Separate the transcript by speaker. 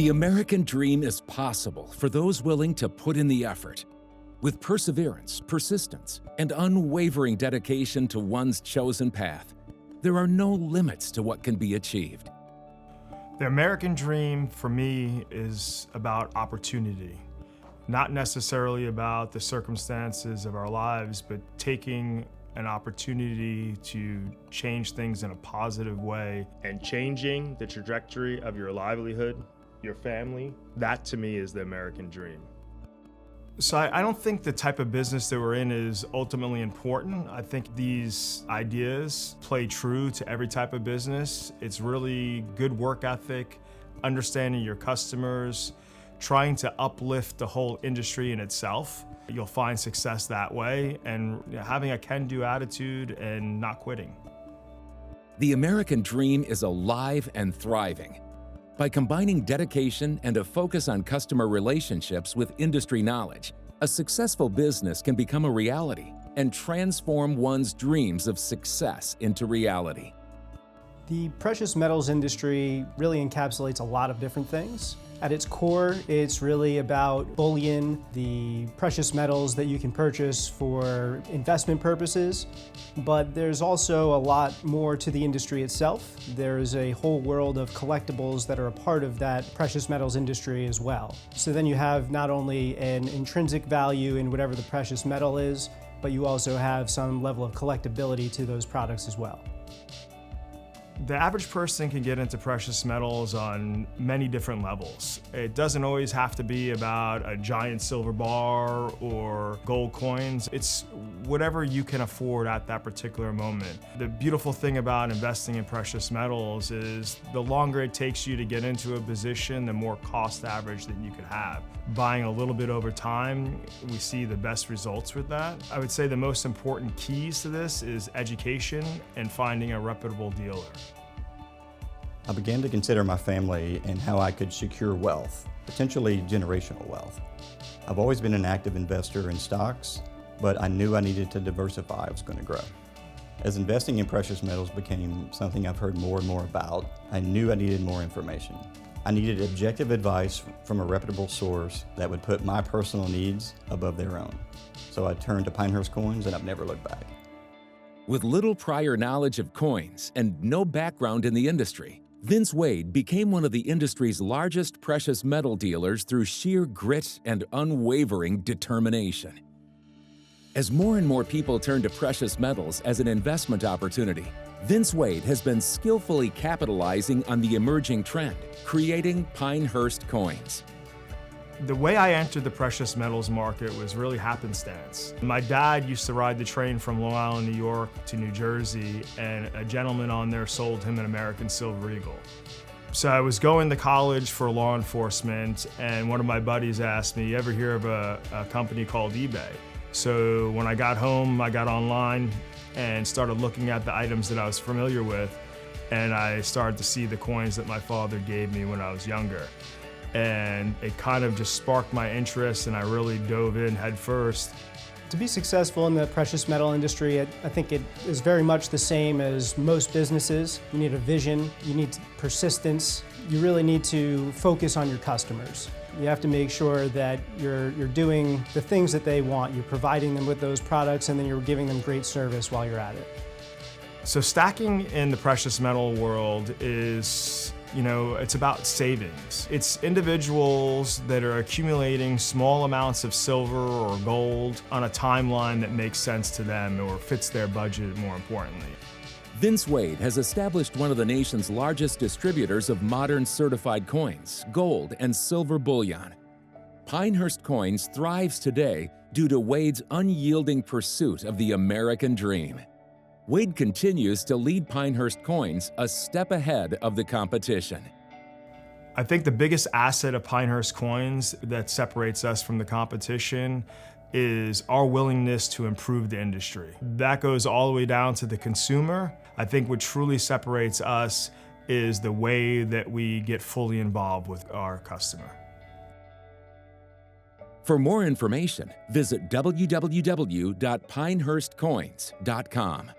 Speaker 1: The American dream is possible for those willing to put in the effort. With perseverance, persistence, and unwavering dedication to one's chosen path, there are no limits to what can be achieved.
Speaker 2: The American dream for me is about opportunity, not necessarily about the circumstances of our lives, but taking an opportunity to change things in a positive way and changing the trajectory of your livelihood, your family. That to me is the American dream. So I don't think the type of business that we're in is ultimately important. I think these ideas play true to every type of business. It's really good work ethic, understanding your customers, trying to uplift the whole industry in itself. You'll find success that way, and having a can-do attitude and not quitting.
Speaker 1: The American dream is alive and thriving. By combining dedication and a focus on customer relationships with industry knowledge, a successful business can become a reality and transform one's dreams of success into reality.
Speaker 3: The precious metals industry really encapsulates a lot of different things. At its core, it's really about bullion, the precious metals that you can purchase for investment purposes. But there's also a lot more to the industry itself. There's a whole world of collectibles that are a part of that precious metals industry as well. So then you have not only an intrinsic value in whatever the precious metal is, but you also have some level of collectability to those products as well.
Speaker 2: The average person can get into precious metals on many different levels. It doesn't always have to be about a giant silver bar or gold coins. It's whatever you can afford at that particular moment. The beautiful thing about investing in precious metals is the longer it takes you to get into a position, the more cost average that you could have. Buying a little bit over time, we see the best results with that. I would say the most important keys to this is education and finding a reputable dealer.
Speaker 4: I began to consider my family and how I could secure wealth, potentially generational wealth. I've always been an active investor in stocks, but I knew I needed to diversify if I was going to grow. As investing in precious metals became something I've heard more and more about, I knew I needed more information. I needed objective advice from a reputable source that would put my personal needs above their own. So I turned to Pinehurst Coins, and I've never looked back.
Speaker 1: With little prior knowledge of coins and no background in the industry, Vince Wade became one of the industry's largest precious metal dealers through sheer grit and unwavering determination. As more and more people turn to precious metals as an investment opportunity, Vince Wade has been skillfully capitalizing on the emerging trend, creating Pinehurst Coins.
Speaker 2: The way I entered the precious metals market was really happenstance. My dad used to ride the train from Long Island, New York to New Jersey, and a gentleman on there sold him an American Silver Eagle. So I was going to college for law enforcement, and one of my buddies asked me, "You ever hear of a company called eBay?" So when I got home, I got online and started looking at the items that I was familiar with, and I started to see the coins that my father gave me when I was younger. And it kind of just sparked my interest, and I really dove in head first.
Speaker 3: To be successful in the precious metal industry, I think it is very much the same as most businesses. You need a vision, you need persistence, you really need to focus on your customers. You have to make sure that you're doing the things that they want. You're providing them with those products, and then you're giving them great service while you're at it.
Speaker 2: So stacking in the precious metal world is, it's about savings. It's individuals that are accumulating small amounts of silver or gold on a timeline that makes sense to them or fits their budget, more importantly.
Speaker 1: Vince Wade has established one of the nation's largest distributors of modern certified coins, gold and silver bullion. Pinehurst Coins thrives today due to Wade's unyielding pursuit of the American dream. Wade continues to lead Pinehurst Coins a step ahead of the competition.
Speaker 2: I think the biggest asset of Pinehurst Coins that separates us from the competition is our willingness to improve the industry. That goes all the way down to the consumer. I think what truly separates us is the way that we get fully involved with our customer.
Speaker 1: For more information, visit www.pinehurstcoins.com.